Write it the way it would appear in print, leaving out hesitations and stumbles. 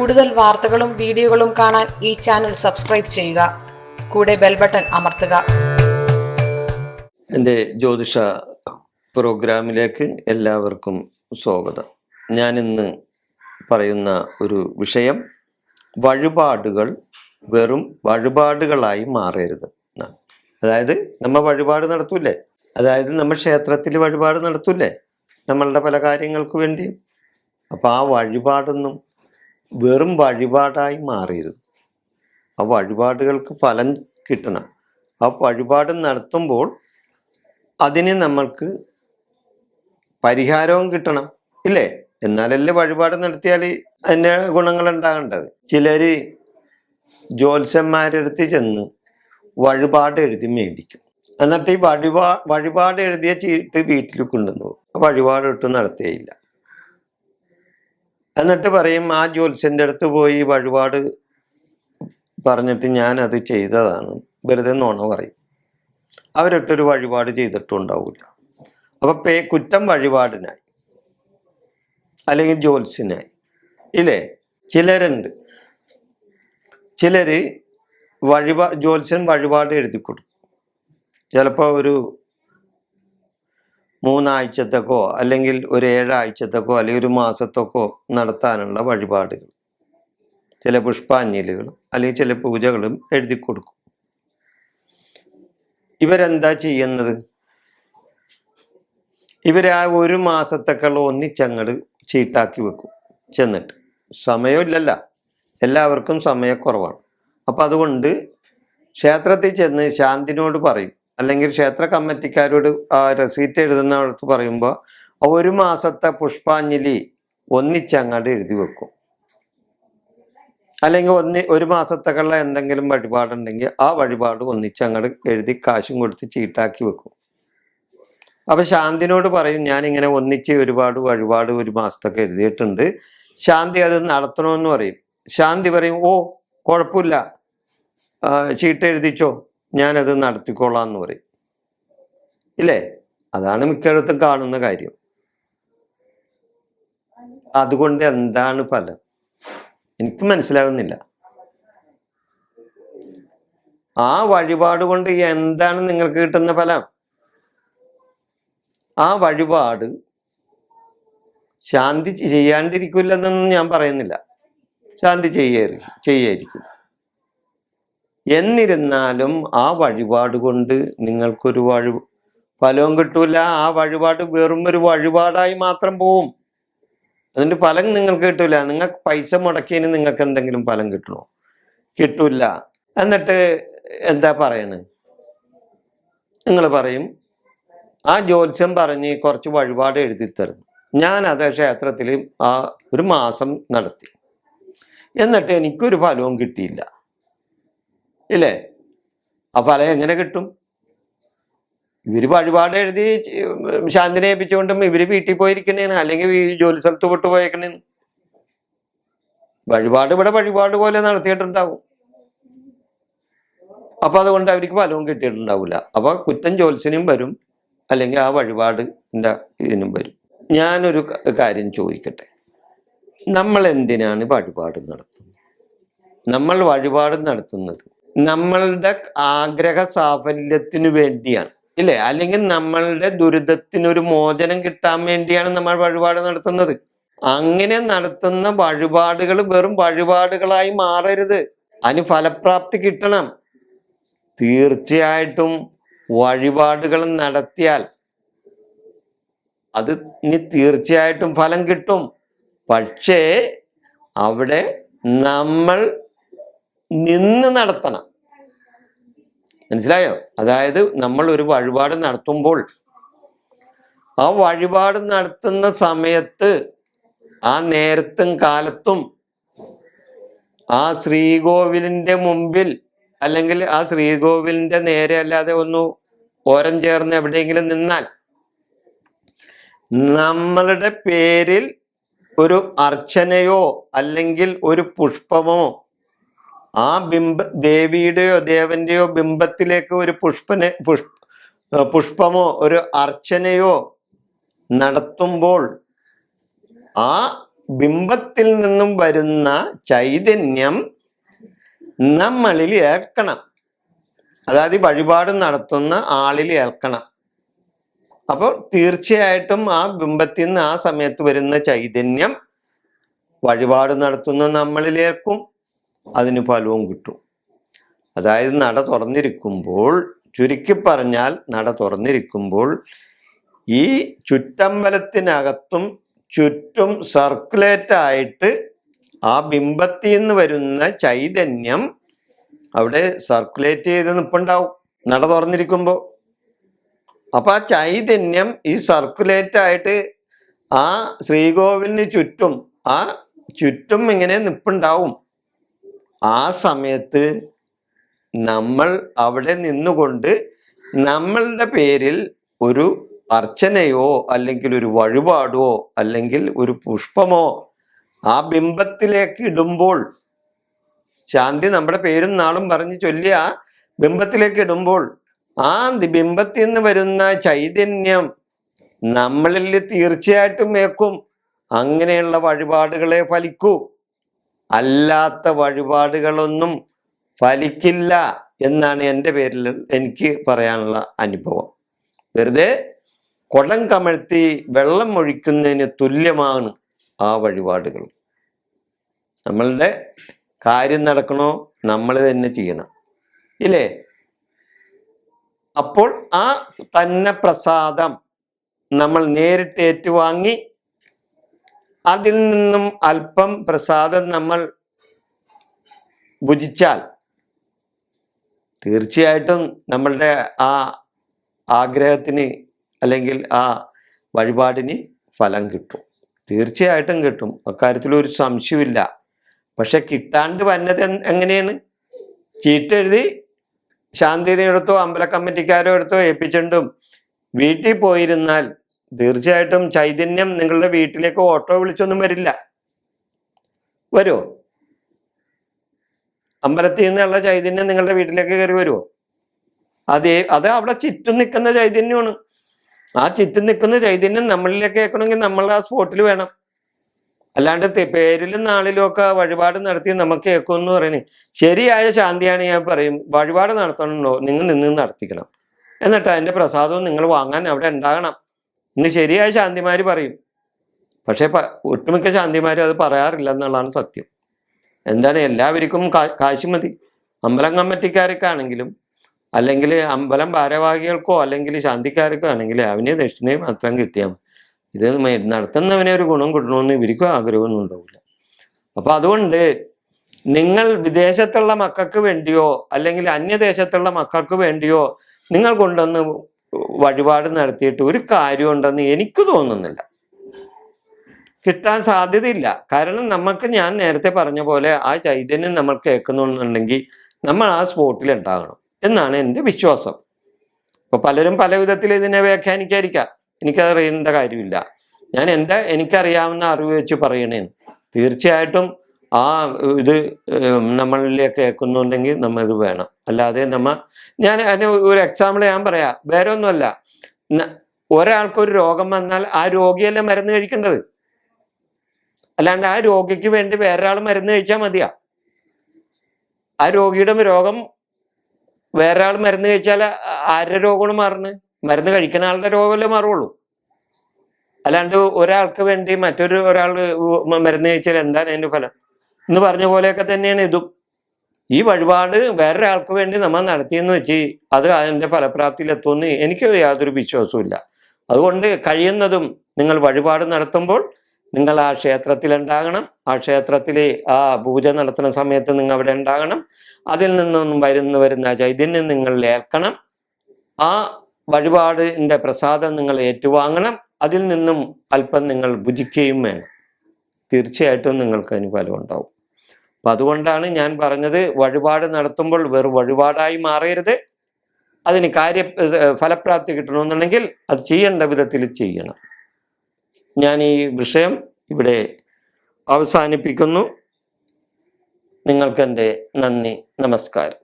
കൂടുതൽ വാർത്തകളും വീഡിയോകളും കാണാൻ ഈ ചാനൽ സബ്സ്ക്രൈബ് ചെയ്യുക. കൂടെ ബെൽ ബട്ടൺ അമർത്തുക. എൻ്റെ ജ്യോതിഷ പ്രോഗ്രാമിലേക്ക് എല്ലാവർക്കും സ്വാഗതം. ഞാനിന്ന് പറയുന്ന ഒരു വിഷയം, വഴിപാടുകൾ വെറും വഴിപാടുകളായി മാറരുത്. അതായത് നമ്മൾ വഴിപാട് നടത്തൂലേ, അതായത് നമ്മൾ ക്ഷേത്രത്തിൽ വഴിപാട് നടത്തൂലേ നമ്മളുടെ പല കാര്യങ്ങൾക്ക് വേണ്ടി. അപ്പം ആ വഴിപാടൊന്നും വെറും വഴിപാടായി മാറരുത്. ആ വഴിപാടുകൾക്ക് ഫലം കിട്ടണം. ആ വഴിപാട് നടത്തുമ്പോൾ അതിന് നമ്മൾക്ക് പരിഹാരവും കിട്ടണം, ഇല്ലേ? എന്നാലല്ലേ വഴിപാട് നടത്തിയാൽ അതിൻ്റെ ഗുണങ്ങൾ ഉണ്ടാകേണ്ടത്. ചിലർ ജ്യോത്സ്യന്മാരുടെ അടുത്ത് ചെന്ന് വഴിപാട് എഴുതി മേടിക്കും. എന്നിട്ട് ഈ വഴിപാട് എഴുതിയ ചീട്ട് വീട്ടിൽ കൊണ്ടുവന്നു വഴിപാട് ഇട്ട് നടത്തിയില്ല. എന്നിട്ട് പറയും ആ ജ്യോത്സ്യൻ്റെ അടുത്ത് പോയി വഴിപാട് പറഞ്ഞിട്ട് ഞാനത് ചെയ്തതാണ്, വെറുതെ നുണ പറയും. അവരിട്ടൊരു വഴിപാട് ചെയ്തിട്ടും ഉണ്ടാവില്ല. അപ്പം കുറ്റം വഴിപാടിനായി അല്ലെങ്കിൽ ജ്യോത്സ്യനായി, ഇല്ലേ? ചിലരുണ്ട്, ചിലര് ജ്യോത്സ്യൻ വഴിപാട് എഴുതി കൊടുക്കും. ചിലപ്പോൾ ഒരു 3 ആഴ്ചത്തേക്കോ അല്ലെങ്കിൽ ഒരു 7 ആഴ്ചത്തേക്കോ അല്ലെങ്കിൽ ഒരു മാസത്തേക്കോ നടത്താനുള്ള വഴിപാടുകൾ, ചില പുഷ്പാഞ്ജലികളും അല്ലെങ്കിൽ ചില പൂജകളും എഴുതി കൊടുക്കും. ഇവരെന്താ ചെയ്യുന്നത്? ഇവർ ആ 1 മാസത്തേക്കുള്ള ഒന്നിച്ചങ്ങട് ചീട്ടാക്കി വെക്കും. ചെന്നിട്ട് സമയമില്ലല്ലോ, എല്ലാവർക്കും സമയക്കുറവാണ്. അപ്പം അതുകൊണ്ട് ക്ഷേത്രത്തിൽ ചെന്ന് ശാന്തിനോട് പറയും, അല്ലെങ്കിൽ ക്ഷേത്ര കമ്മിറ്റിക്കാരോട് ആ റെസീറ്റ് എഴുതുന്നവർക്ക് പറയുമ്പോൾ 1 മാസത്തെ പുഷ്പാഞ്ജലി ഒന്നിച്ചങ്ങാട് എഴുതി വെക്കും. അല്ലെങ്കിൽ 1 മാസത്തേക്കുള്ള എന്തെങ്കിലും വഴിപാടുണ്ടെങ്കിൽ ആ വഴിപാട് ഒന്നിച്ചങ്ങട് എഴുതി കാശും കൊടുത്ത് ചീട്ടാക്കി വെക്കും. അപ്പൊ ശാന്തിനോട് പറയും, ഞാനിങ്ങനെ ഒന്നിച്ച് ഒരുപാട് വഴിപാട് 1 മാസത്തൊക്കെ എഴുതിയിട്ടുണ്ട്, ശാന്തി അത് നടത്തണമെന്ന് പറയും. ശാന്തി പറയും, ഓ കുഴപ്പമില്ല, ചീട്ട് എഴുതിച്ചോ, ഞാനത് നടത്തിക്കോളാം എന്ന് പറയും, ഇല്ലേ? അതാണ് മിക്കയിടത്തും കാണുന്ന കാര്യം. അതുകൊണ്ട് എന്താണ് ഫലം? എനിക്ക് മനസ്സിലാകുന്നില്ല. ആ വഴിപാട് കൊണ്ട് എന്താണ് നിങ്ങൾക്ക് കിട്ടുന്ന ഫലം? ആ വഴിപാട് ശാന്തി ചെയ്യാണ്ടിരിക്കില്ലെന്നൊന്നും ഞാൻ പറയുന്നില്ല, ശാന്തി ചെയ്യായിരിക്കും. എന്നിരുന്നാലും ആ വഴിപാട് കൊണ്ട് നിങ്ങൾക്കൊരു ഫലവും കിട്ടൂല. ആ വഴിപാട് വെറും ഒരു വഴിപാടായി മാത്രം പോവും. അതിൻ്റെ ഫലം നിങ്ങൾക്ക് കിട്ടൂല. നിങ്ങൾക്ക് പൈസ മുടക്കിയതിന് നിങ്ങൾക്ക് എന്തെങ്കിലും ഫലം കിട്ടണോ? കിട്ടൂല. എന്നിട്ട് എന്താ പറയണേ? നിങ്ങൾ പറയും, ആ ജ്യോത്സ്യം പറഞ്ഞ് കുറച്ച് വഴിപാട് എഴുതി തരുന്നു, ഞാനത് ക്ഷേത്രത്തിൽ ആ 1 മാസം നടത്തി, എന്നിട്ട് എനിക്കൊരു ഫലവും കിട്ടിയില്ല, ഇല്ലേ? ആ ഫലം എങ്ങനെ കിട്ടും? ഇവര് വഴിപാട് എഴുതി ശാന്തിനെ ഏൽപ്പിച്ചുകൊണ്ടും ഇവര് വീട്ടിൽ പോയിരിക്കണേന്, അല്ലെങ്കിൽ ജോലി സ്ഥലത്ത് വിട്ടു പോയേക്കണേന്. വഴിപാട് ഇവിടെ വഴിപാട് പോലെ നടത്തിയിട്ടുണ്ടാവും. അപ്പൊ അതുകൊണ്ട് അവർക്ക് ഫലവും കിട്ടിയിട്ടുണ്ടാവില്ല. അപ്പൊ കുറ്റം ജ്യോത്സ്യനും വരും, അല്ലെങ്കിൽ ആ വഴിപാടിൻ്റെ ഇതിനും വരും. ഞാനൊരു കാര്യം ചോദിക്കട്ടെ, നമ്മൾ എന്തിനാണ് വഴിപാട് നടത്തുന്നത്? നമ്മൾ വഴിപാട് നടത്തുന്നത് നമ്മളുടെ ആഗ്രഹ സാഫല്യത്തിനു വേണ്ടിയാണ്, ഇല്ലേ? അല്ലെങ്കിൽ നമ്മളുടെ ദുരിതത്തിനൊരു മോചനം കിട്ടാൻ വേണ്ടിയാണ് നമ്മൾ വഴിപാട് നടത്തുന്നത്. അങ്ങനെ നടത്തുന്ന വഴിപാടുകൾ വെറും വഴിപാടുകളായി മാറരുത്. അതിന് ഫലപ്രാപ്തി കിട്ടണം. തീർച്ചയായിട്ടും വഴിപാടുകൾ നടത്തിയാൽ അത് ഇനി തീർച്ചയായിട്ടും ഫലം കിട്ടും. പക്ഷേ അവിടെ നമ്മൾ നിന്ന് നടത്തണം. മനസ്സിലായോ? അതായത് നമ്മൾ ഒരു വഴിപാട് നടത്തുമ്പോൾ ആ വഴിപാട് നടത്തുന്ന സമയത്ത് ആ നേരത്തും കാലത്തും ആ ശ്രീകോവിലിന്റെ മുമ്പിൽ, അല്ലെങ്കിൽ ആ ശ്രീകോവിലിന്റെ നേരെ അല്ലാതെ ഒന്ന് ഓരം ചേർന്ന് എവിടെയെങ്കിലും നിന്നാൽ നമ്മളുടെ പേരിൽ ഒരു അർച്ചനയോ അല്ലെങ്കിൽ ഒരു പുഷ്പമോ ആ ദേവിയുടെയോ ദേവന്റെയോ ബിംബത്തിലേക്ക് ഒരു പുഷ്പമോ ഒരു അർച്ചനയോ നടത്തുമ്പോൾ ആ ബിംബത്തിൽ നിന്നും വരുന്ന ചൈതന്യം നമ്മളിൽ ഏൽക്കണം. അതായത് വഴിപാട് നടത്തുന്ന ആളിൽ ഏൽക്കണം. അപ്പോൾ തീർച്ചയായിട്ടും ആ ബിംബത്തിൽ നിന്ന് ആ സമയത്ത് വരുന്ന ചൈതന്യം വഴിപാട് നടത്തുന്ന നമ്മളിലേക്കും അതിന് ഫലവും കിട്ടും. അതായത് നട തുറന്നിരിക്കുമ്പോൾ, ചുരുക്കി പറഞ്ഞാൽ നട തുറന്നിരിക്കുമ്പോൾ ഈ ചുറ്റമ്പലത്തിനകത്തും ചുറ്റും സർക്കുലേറ്റ് ആയിട്ട് ആ ബിംബത്തിൽ നിന്ന് വരുന്ന ചൈതന്യം അവിടെ സർക്കുലേറ്റ് ചെയ്ത് നിൽപ്പുണ്ടാവും നട തുറന്നിരിക്കുമ്പോൾ. അപ്പൊ ആ ചൈതന്യം ഈ സർക്കുലേറ്റ് ആയിട്ട് ആ ശ്രീകോവിലിന് ചുറ്റും ഇങ്ങനെ നിൽപ്പുണ്ടാവും. ആ സമയത്ത് നമ്മൾ അവിടെ നിന്നുകൊണ്ട് നമ്മളുടെ പേരിൽ ഒരു അർച്ചനയോ അല്ലെങ്കിൽ ഒരു വഴിപാടോ അല്ലെങ്കിൽ ഒരു പുഷ്പമോ ആ ബിംബത്തിലേക്ക് ഇടുമ്പോൾ, ശാന്തി നമ്മുടെ പേരും നാളും പറഞ്ഞ് ചൊല്ലിയ ബിംബത്തിലേക്ക് ഇടുമ്പോൾ ആ ബിംബത്തിൽ നിന്ന് വരുന്ന ചൈതന്യം നമ്മളിൽ തീർച്ചയായിട്ടും ഏക്കും. അങ്ങനെയുള്ള വഴിപാടുകളെ ഫലിക്കൂ, അല്ലാത്ത വഴിപാടുകളൊന്നും ഫലിക്കില്ല എന്നാണ് എൻ്റെ പേരിൽ എനിക്ക് പറയാനുള്ള അനുഭവം. വെറുതെ കുടം കമഴ്ത്തി വെള്ളം ഒഴിക്കുന്നതിന് തുല്യമാണ് ആ വഴിപാടുകൾ. നമ്മളുടെ കാര്യം നടക്കണോ നമ്മൾ തന്നെ ചെയ്യണം, ഇല്ലേ? അപ്പോൾ ആ തന്നെ പ്രസാദം നമ്മൾ നേരിട്ട് ഏറ്റുവാങ്ങി അതിൽ നിന്നും അല്പം പ്രസാദം നമ്മൾ ഭുജിച്ചാൽ തീർച്ചയായിട്ടും നമ്മളുടെ ആ ആഗ്രഹത്തിന് അല്ലെങ്കിൽ ആ വഴിപാടിന് ഫലം കിട്ടും. തീർച്ചയായിട്ടും കിട്ടും, അക്കാര്യത്തിൽ ഒരു സംശയമില്ല. പക്ഷെ കിട്ടാണ്ട് വന്നത് എങ്ങനെയാണ്? ചീട്ടെഴുതി ശാന്തിയുടെ അടുത്തോ അമ്പല കമ്മിറ്റിക്കാരോ അടുത്തോ ഏൽപ്പിച്ചിട്ടും വീട്ടിൽ പോയിരുന്നാൽ തീർച്ചയായിട്ടും ചൈതന്യം നിങ്ങളുടെ വീട്ടിലേക്ക് ഓട്ടോ വിളിച്ചൊന്നും വരില്ല. വരുമോ? അമ്പലത്തിൽ നിന്നുള്ള ചൈതന്യം നിങ്ങളുടെ വീട്ടിലേക്ക് കയറി വരുമോ? അത് അവിടെ ചുറ്റും നിൽക്കുന്ന ചൈതന്യമാണ്. ആ ചുറ്റും നിൽക്കുന്ന ചൈതന്യം നമ്മളിലേക്ക് കേൾക്കണമെങ്കിൽ നമ്മൾ ആ സ്പോട്ടിൽ വേണം. അല്ലാണ്ട് പേരിലും നാളിലും ഒക്കെ വഴിപാട് നടത്തി നമുക്ക് കേൾക്കുമെന്ന് പറയുന്നത് ശരിയായ ശാന്തിയാണ്. ഞാൻ പറയും, വഴിപാട് നടത്തണമല്ലോ, നിങ്ങൾ നിന്ന് നടത്തിക്കണം. എന്നിട്ട് അതിൻ്റെ പ്രസാദവും നിങ്ങൾ വാങ്ങാൻ അവിടെ ഉണ്ടാകണം ഇന്ന് ശരിയായ ശാന്തിമാര് പറയും. പക്ഷെ ഒട്ടുമിക്ക ശാന്തിമാരും അത് പറയാറില്ല എന്നുള്ളതാണ് സത്യം. എന്താണ്, എല്ലാവർക്കും കാശ് മതി. അമ്പലം കമ്മിറ്റിക്കാരൊക്കെ ആണെങ്കിലും അല്ലെങ്കിൽ അമ്പലം ഭാരവാഹികൾക്കോ അല്ലെങ്കിൽ ശാന്തിക്കാർക്കോ ആണെങ്കിൽ അവനെ ദക്ഷിണയും മാത്രം കിട്ടിയാൽ മതി. ഇത് നടത്തുന്നവനെ ഒരു ഗുണം കിട്ടണമെന്ന് ഇവർക്കും ആഗ്രഹമൊന്നും ഉണ്ടാവില്ല. അപ്പൊ അതുകൊണ്ട് നിങ്ങൾ വിദേശത്തുള്ള മക്കൾക്ക് വേണ്ടിയോ അല്ലെങ്കിൽ അന്യദേശത്തുള്ള മക്കൾക്ക് വേണ്ടിയോ നിങ്ങൾ കൊണ്ടുവന്ന് വഴിപാട് നടത്തിയിട്ട് ഒരു കാര്യം ഉണ്ടെന്ന് എനിക്ക് തോന്നുന്നില്ല. കിട്ടാൻ സാധ്യതയില്ല. കാരണം നമുക്ക്, ഞാൻ നേരത്തെ പറഞ്ഞ പോലെ, ആ ചൈതന്യം നമ്മൾ കേൾക്കുന്നുണ്ടെങ്കിൽ നമ്മൾ ആ സ്പോട്ടിൽ ഉണ്ടാകണം എന്നാണ് എൻ്റെ വിശ്വാസം. ഇപ്പൊ പലരും പല വിധത്തിൽ ഇതിനെ വ്യാഖ്യാനിക്കാതിരിക്കാം, എനിക്കതറിയേണ്ട കാര്യമില്ല. ഞാൻ എനിക്കറിയാവുന്ന അറിവ് വെച്ച് പറയണേന്ന്. തീർച്ചയായിട്ടും ആ ഇത് നമ്മളിലേക്ക് കേൾക്കുന്നുണ്ടെങ്കിൽ നമ്മൾ ഇത് വേണം. അല്ലാതെ ഞാൻ അതിന് ഒരു എക്സാമ്പിൾ ഞാൻ പറയാം. വേറെ ഒന്നുമല്ല, ഒരാൾക്കൊരു രോഗം വന്നാൽ ആ രോഗിയല്ല മരുന്ന് കഴിക്കേണ്ടത്. അല്ലാണ്ട് ആ രോഗിക്ക് വേണ്ടി വേറൊരാൾ മരുന്ന് കഴിച്ചാൽ മതിയാ? ആ രോഗിയുടെ രോഗം വേറൊരാൾ മരുന്ന് കഴിച്ചാൽ ആരുടെ രോഗമാണ് മാറുന്നത്? മരുന്ന് കഴിക്കുന്ന ആളുടെ രോഗമല്ലേ മാറുള്ളൂ. അല്ലാണ്ട് ഒരാൾക്ക് വേണ്ടി ഒരാൾ മരുന്ന് കഴിച്ചാൽ എന്താണ് അതിൻ്റെ ഫലം എന്ന് പറഞ്ഞ പോലെയൊക്കെ തന്നെയാണ് ഇതും. ഈ വഴിപാട് വേറൊരാൾക്ക് വേണ്ടി നമ്മൾ നടത്തിയെന്ന് വെച്ച് അത് അതിൻ്റെ ഫലപ്രാപ്തിയിൽ എത്തുമെന്ന് എനിക്ക് യാതൊരു വിശ്വാസവും ഇല്ല. അതുകൊണ്ട് കഴിയുന്നതും നിങ്ങൾ വഴിപാട് നടത്തുമ്പോൾ നിങ്ങൾ ആ ക്ഷേത്രത്തിൽ ഉണ്ടാകണം. ആ ക്ഷേത്രത്തിൽ ആ പൂജ നടത്തുന്ന സമയത്ത് നിങ്ങൾ അവിടെ ഉണ്ടാകണം. അതിൽ നിന്നും വരുന്ന ചൈതന്യം നിങ്ങൾ ഏൽക്കണം. ആ വഴിപാടിൻ്റെ പ്രസാദം നിങ്ങൾ ഏറ്റുവാങ്ങണം. അതിൽ നിന്നും അല്പം നിങ്ങൾ ഭുജിക്കുകയും വേണം. തീർച്ചയായിട്ടും നിങ്ങൾക്ക് അതിന് ഫലം ഉണ്ടാവും. അപ്പം അതുകൊണ്ടാണ് ഞാൻ പറഞ്ഞത്, വഴിപാട് നടത്തുമ്പോൾ വെറും വഴിപാടായി മാറരുത്. അതിന് ഫലപ്രാപ്തി കിട്ടണമെന്നുണ്ടെങ്കിൽ അത് ചെയ്യേണ്ട വിധത്തിൽ ചെയ്യണം. ഞാൻ ഈ വിഷയം ഇവിടെ അവസാനിപ്പിക്കുന്നു. നിങ്ങൾക്ക് എൻ്റെ നന്ദി, നമസ്കാരം.